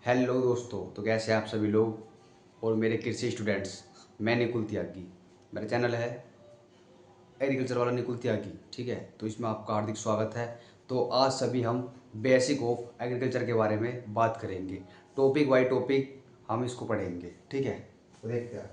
Hello दोस्तों, तो कैसे हैं आप सभी लोग और मेरे कृषि स्टूडेंट्स। मैं निकुल त्यागी। मेरा चैनल है एग्रीकल्चर वाला निकुल त्यागी। ठीक है, तो इसमें आपका हार्दिक स्वागत है। तो आज सभी हम बेसिक ऑफ एग्रीकल्चर के बारे में बात करेंगे। टॉपिक बाय टॉपिक हम इसको पढ़ेंगे। ठीक है, तो देखते हैं।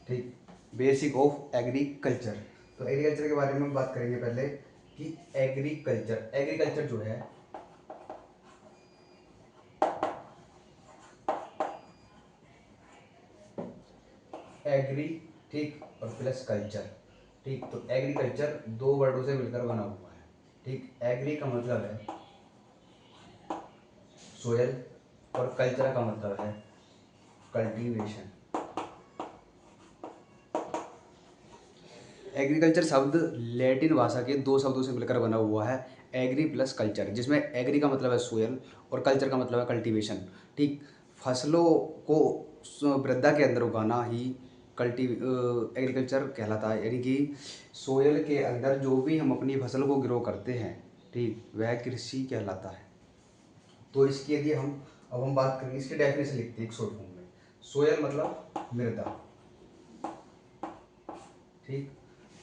ठीक, बेसिक ऑफ एग्रीकल्चर। तो एग्रीकल्चर के बारे में हम बात करेंगे पहले कि एग्रीकल्चर एग्रीकल्चर जो है, एग्री, ठीक, और प्लस कल्चर। ठीक, तो एग्रीकल्चर दो वर्डों से मिलकर बना हुआ है। ठीक, एग्री का मतलब है सोयल और कल्चर का मतलब है कल्टीवेशन। एग्रीकल्चर शब्द लैटिन भाषा के दो शब्दों से मिलकर बना हुआ है, एग्री प्लस कल्चर, जिसमें एग्री का मतलब है सोयल और कल्चर का मतलब है कल्टीवेशन। ठीक, फसलों को वृद्धा के अंदर उगाना ही कल्टी एग्रीकल्चर कहलाता है। यानी कि सोयल के अंदर जो भी हम अपनी फसल को ग्रो करते हैं, ठीक, वह कृषि कहलाता है। तो इसकी यदि हम अब हम बात करेंगे, इसकी डेफिनेशन लिखते हैं एक शॉर्ट फॉर्म में। सोयल मतलब मृदा, ठीक,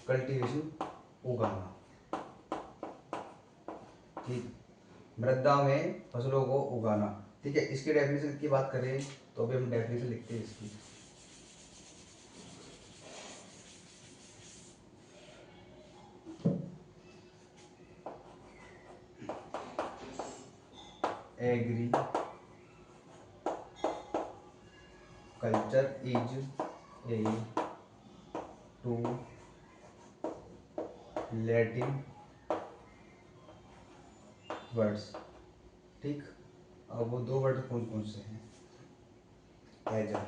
कल्टीवेशन उगाना। ठीक, मृदा में फसलों को उगाना। ठीक है, इसकी डेफिनेशन की बात करें तो अभी हम डेफिनेशन लिखते हैं इसकी। Agriculture is a two Latin words. ठीक, अब वो दो वर्ड कौन कौन से हैं? एजर,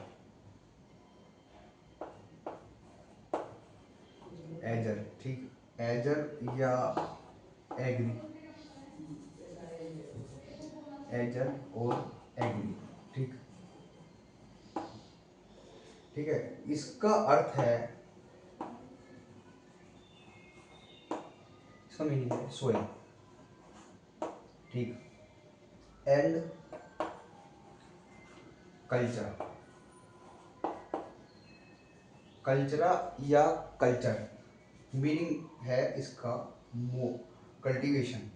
एजर, ठीक, एजर या एग्री, एजर और एग्री। ठीक, ठीक है, इसका अर्थ है, इसका मीनिंग है सोयल, ठीक, एंड कल्चर, कल्चरा या कल्चर, मीनिंग है इसका मो कल्टीवेशन।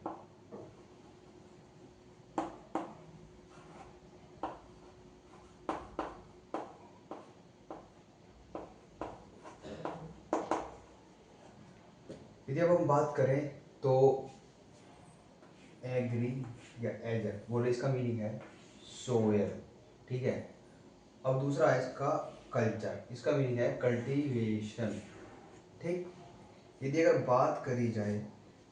यदि अब हम बात करें तो एग्री या एजर बोले, इसका मीनिंग है सोयल। ठीक है, अब दूसरा है इसका कल्चर, इसका मीनिंग है कल्टीवेशन। ठीक, यदि अगर बात करी जाए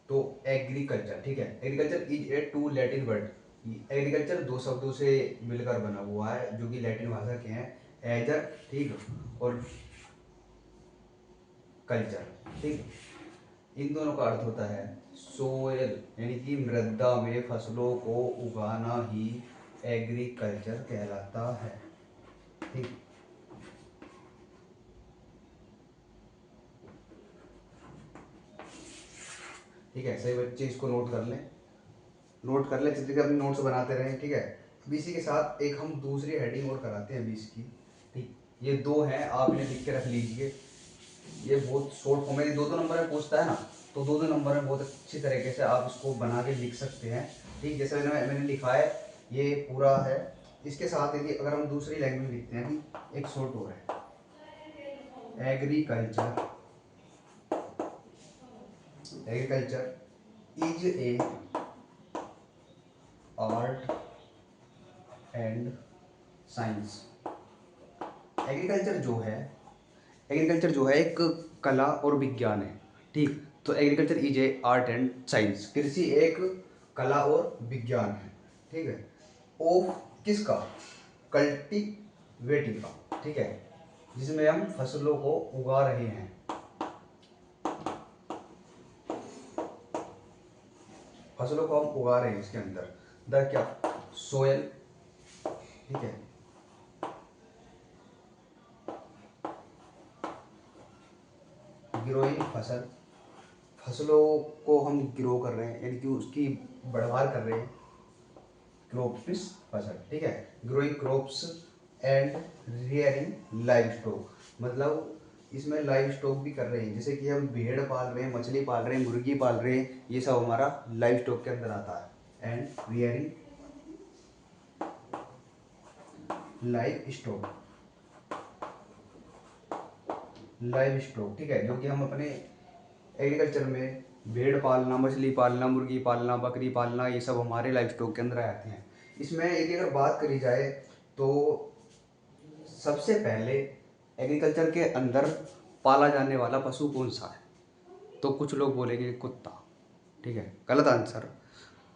तो एग्रीकल्चर, ठीक है, agriculture is a two Latin word. Agriculture दो शब्दों से मिलकर बना हुआ है जो कि लैटिन भाषा के हैं, एजर, ठीक, और कल्चर। ठीक, इन दोनों का अर्थ होता है सोयल, यानी कि मृदा में फसलों को उगाना ही एग्रीकल्चर कहलाता है। ठीक, ठीक है, सही बच्चे इसको नोट कर लें, नोट कर लें, जितने अपने नोट्स बनाते रहें। ठीक है, अब इसी के साथ एक हम दूसरी हेडिंग और कराते हैं 20 की। ठीक, ये दो हैं, आप इन्हें लिख के रख लीजिए। ये बहुत शॉर्ट फॉर्म है, ये दो दो नंबर में पूछता है ना, तो दो दो नंबर में बहुत अच्छी तरीके से आप इसको बना के लिख सकते हैं। ठीक, जैसे मैंने लिखा है, ये पूरा है। इसके साथ यदि अगर हम दूसरी लैंग्वेज में लिखते हैं कि एक शॉर्ट और है, agriculture, agriculture is A art and science. Agriculture जो है, एग्रीकल्चर जो है एक कला और विज्ञान है। ठीक, तो agriculture is A art and science, कृषि एक कला और विज्ञान है। ठीक है, ऑफ किसका? कल्टीवेटिंग का। ठीक है, जिसमें हम फसलों को उगा रहे हैं। फसलों को हम उगा रहे हैं इसके अंदर, द क्या, सोयल, ठीक है, ग्रोइंग फसल, फसलों को हम ग्रो कर रहे हैं, यानी कि उसकी बढ़वार कर रहे हैं, क्रॉप्स फसल, ठीक है, growing crops and rearing live stock, मतलब इसमें लाइव स्टॉक भी कर रहे हैं, जैसे कि हम भेड़ पाल रहे हैं, मछली पाल रहे हैं, मुर्गी पाल रहे हैं, ये सब हमारा लाइव स्टॉक के अंदर आता है। And rearing live stock, live stock, ठीक है, जो कि हम अपने एग्रीकल्चर में भेड़ पालना, मछली पालना, मुर्गी पालना, बकरी पालना, ये सब हमारे लाइफ स्टॉक के अंदर आते हैं। इसमें यदि अगर बात करी जाए तो सबसे पहले एग्रीकल्चर के अंदर पाला जाने वाला पशु कौन सा है, तो कुछ लोग बोलेंगे कुत्ता, ठीक है, गलत आंसर।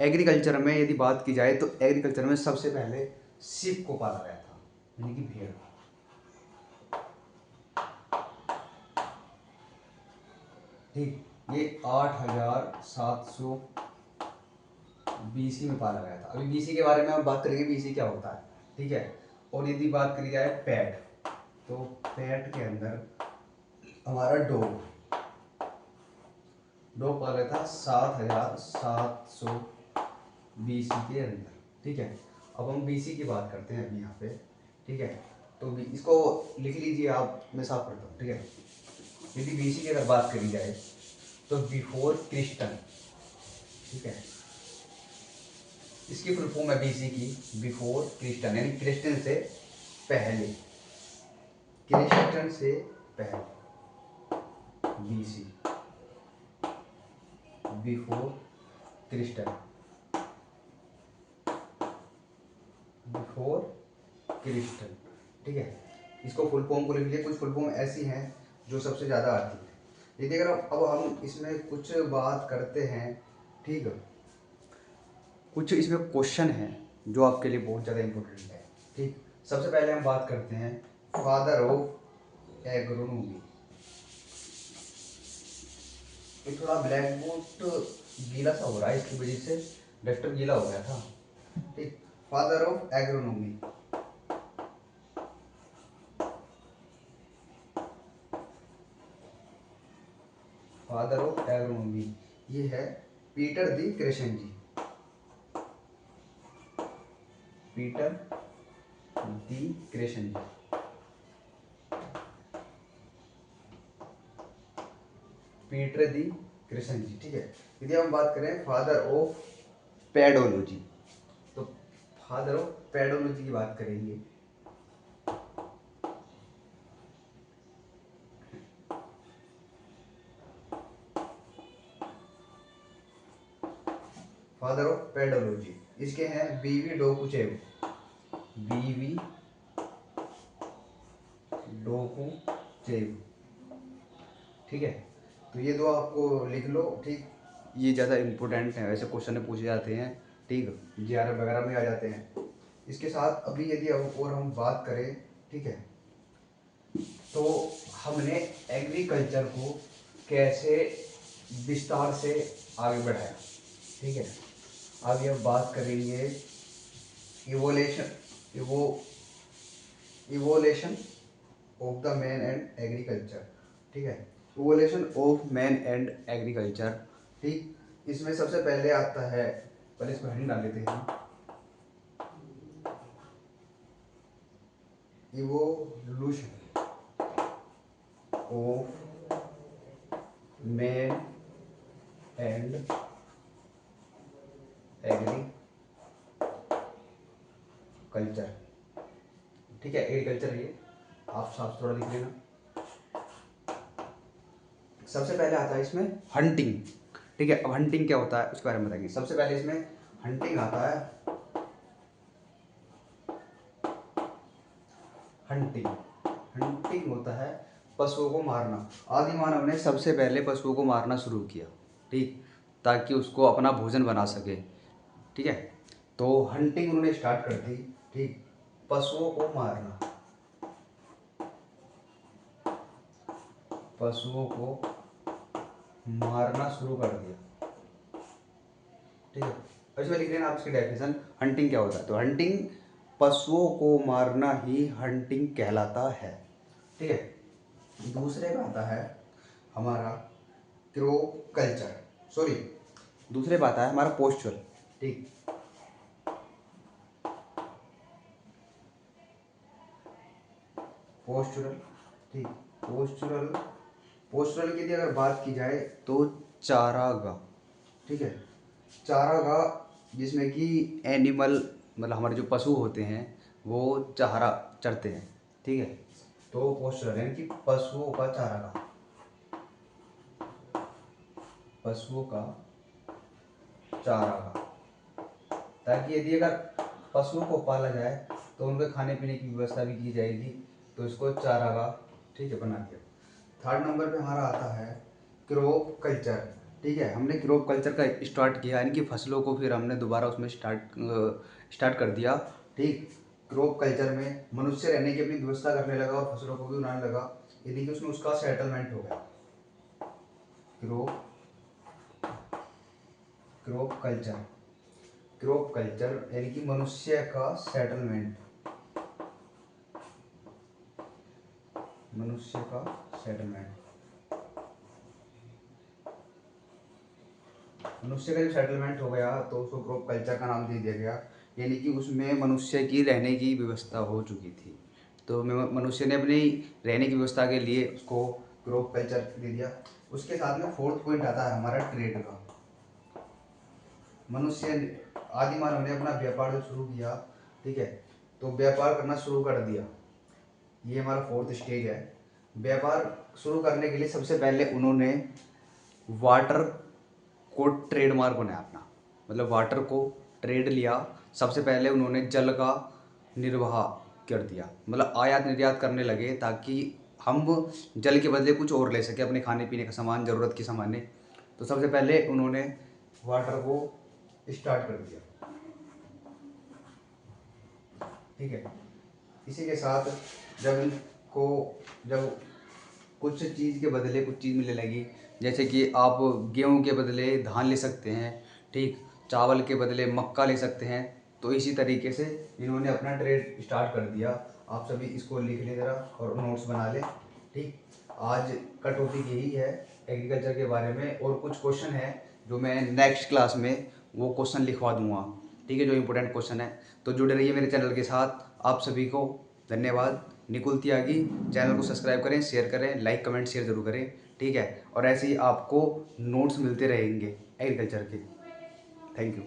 एग्रीकल्चर में यदि बात की जाए तो एग्रीकल्चर में सबसे पहले शिप को पाला गया था, यानी कि भेड़, ठीक, ये 8700 बीसी में पाला गया था। अभी बीसी के बारे में हम बात करेंगे, बीसी क्या होता है, ठीक है। और यदि बात करी जाए पैट, तो पैट के अंदर हमारा डॉग, डॉग पाला गया था 7700 बीसी के अंदर, ठीक है। अब हम बीसी की बात करते हैं अभी यहाँ पे, ठीक है, तो इसको लिख लीजिए आप, मैं साफ करता हूँ, ठीक है। यदि बीसी की अगर बात करी जाए तो बिफोर क्रिस्टन, ठीक है, इसकी फुल फॉर्म है बीसी की, बिफोर क्रिस्टन, यानी क्रिस्टन से पहले, क्रिस्टन से पहले, BC, before Christian, before Christian, ठीक है। इसको फुल फॉर्म को लिख लीजिए, कुछ फुल फॉर्म ऐसी हैं जो सबसे ज़्यादा आती है। यदि अगर अब हम इसमें कुछ बात करते हैं, ठीक है, कुछ इसमें क्वेश्चन हैं जो आपके लिए बहुत ज़्यादा इम्पोर्टेंट है, ठीक। सबसे पहले हम बात करते हैं फादर ऑफ एग्रोनॉमी। ये थोड़ा ब्लैक बोर्ड गीला सा हो रहा है, इसकी वजह से डस्टर गीला हो गया था, ठीक। Father of agronomy, father of agronomy ये है पीटर दी क्रेसेंजी, पीटर दी क्रेसेंजी, पीटर दी क्रेसेंजी, ठीक है। यदि हम बात करें फादर ऑफ पेडोलॉजी, तो फादर ऑफ पेडोलॉजी की बात करेंगे, फादर ऑफ पेडोलॉजी इसके हैं बीवी डोकुचेव, बीवी डोकुचेव, ठीक है। तो ये दो आपको लिख लो, ठीक, ये ज़्यादा इम्पोर्टेंट है, वैसे क्वेश्चन में पूछे जाते हैं, ठीक, जीआरएफ वगैरह में आ जाते हैं। इसके साथ अभी यदि और हम बात करें, ठीक है, तो हमने एग्रीकल्चर को कैसे विस्तार से आगे बढ़ाया, ठीक है। अभी अब बात करेंगे evolution, evolution of the man and agriculture, ठीक है, evolution of man and agriculture, ठीक। इसमें सबसे पहले आता है, पहले इसको हेडिंग डाल लेते हैं, evolution of man and agriculture, ठीक है, एग्रीकल्चर, ये आप साफ थोड़ा लिख लेना। सबसे पहले आता है इसमें हंटिंग, ठीक है। अब हंटिंग क्या होता है उसके बारे में बताएंगे। सबसे पहले इसमें हंटिंग आता है, हंटिंग, हंटिंग होता है पशुओं को मारना। आदि मानव ने सबसे पहले पशुओं को मारना शुरू किया, ठीक, ताकि उसको अपना भोजन बना सके, ठीक है। तो हंटिंग उन्होंने स्टार्ट कर दी, ठीक, पशुओं को मारना, पशुओं को मारना शुरू कर दिया, ठीक है। और इसमें लिख लेना आप इसकी डेफिनेशन, हंटिंग क्या होता है। तो हंटिंग पशुओं को मारना ही हंटिंग कहलाता है, ठीक है। दूसरे का आता है हमारा क्रो कल्चर, सॉरी दूसरे पे आता है हमारा पोस्चुरल, ठीक। पोस्चुरल, ठीक। पोस्चुरल, पोस्चुरल की यदि अगर बात की जाए तो चारागाह, ठीक है। चारागाह जिसमें कि एनिमल मतलब हमारे जो पशु होते हैं वो चारा चरते हैं, ठीक है। तो पोस्चुरल यानी कि पशुओं का चारागाह, पशुओं का चारागाह, ताकि यदि अगर पशुओं को पाला जाए तो उनके खाने पीने की व्यवस्था भी की जाएगी, तो इसको चारागाह, ठीक है, बना दिया। थर्ड नंबर पे हमारा आता है क्रॉप कल्चर, ठीक है। हमने क्रॉप कल्चर का स्टार्ट किया यानी कि फसलों को फिर हमने दोबारा उसमें स्टार्ट कर दिया, ठीक। क्रॉप कल्चर में मनुष्य रहने की अपनी व्यवस्था करने लगा और फसलों को भी उगाने लगा, यानी कि उसमें उसका सेटलमेंट हो गया। Crop crop culture, crop culture यानी कि मनुष्य का सेटलमेंट, मनुष्य का सेटलमेंट, मनुष्य का जब सेटलमेंट हो गया तो उसको क्रॉप कल्चर का नाम दे दिया गया, यानी कि उसमें मनुष्य की रहने की व्यवस्था हो चुकी थी। तो मनुष्य ने अपनी रहने की व्यवस्था के लिए उसको क्रॉप कल्चर दे दिया। उसके साथ में फोर्थ पॉइंट आता है हमारा ट्रेड का। मनुष्य आदि मानव ने अपना व्यापार जब शुरू किया, ठीक है, तो व्यापार करना शुरू कर दिया, ये हमारा फोर्थ स्टेज है। व्यापार शुरू करने के लिए सबसे पहले उन्होंने वाटर को ट्रेडमार्क बनाया अपना, मतलब वाटर को ट्रेड लिया। सबसे पहले उन्होंने जल का निर्वाह कर दिया, मतलब आयात निर्यात करने लगे ताकि हम जल के बदले कुछ और ले सके, अपने खाने पीने का सामान, ज़रूरत के सामान। तो सबसे पहले उन्होंने वाटर को स्टार्ट कर दिया, ठीक है। इसी के साथ जब कुछ चीज़ के बदले कुछ चीज़ मिलने लगी, जैसे कि आप गेहूं के बदले धान ले सकते हैं, ठीक, चावल के बदले मक्का ले सकते हैं। तो इसी तरीके से इन्होंने अपना ट्रेड स्टार्ट कर दिया। आप सभी इसको लिख लें ज़रा और नोट्स बना लें, ठीक। आज का टॉपिक यही है एग्रीकल्चर के बारे में, और कुछ क्वेश्चन है जो मैं नेक्स्ट क्लास में वो क्वेश्चन लिखवा दूंगा, ठीक है, जो इम्पोर्टेंट क्वेश्चन है। तो जुड़े रहिए मेरे चैनल के साथ। आप सभी को धन्यवाद। निकुल त्यागी, चैनल को सब्सक्राइब करें, शेयर करें, लाइक कमेंट शेयर जरूर करें, ठीक है। और ऐसे ही आपको नोट्स मिलते रहेंगे एग्रीकल्चर के। Thank you.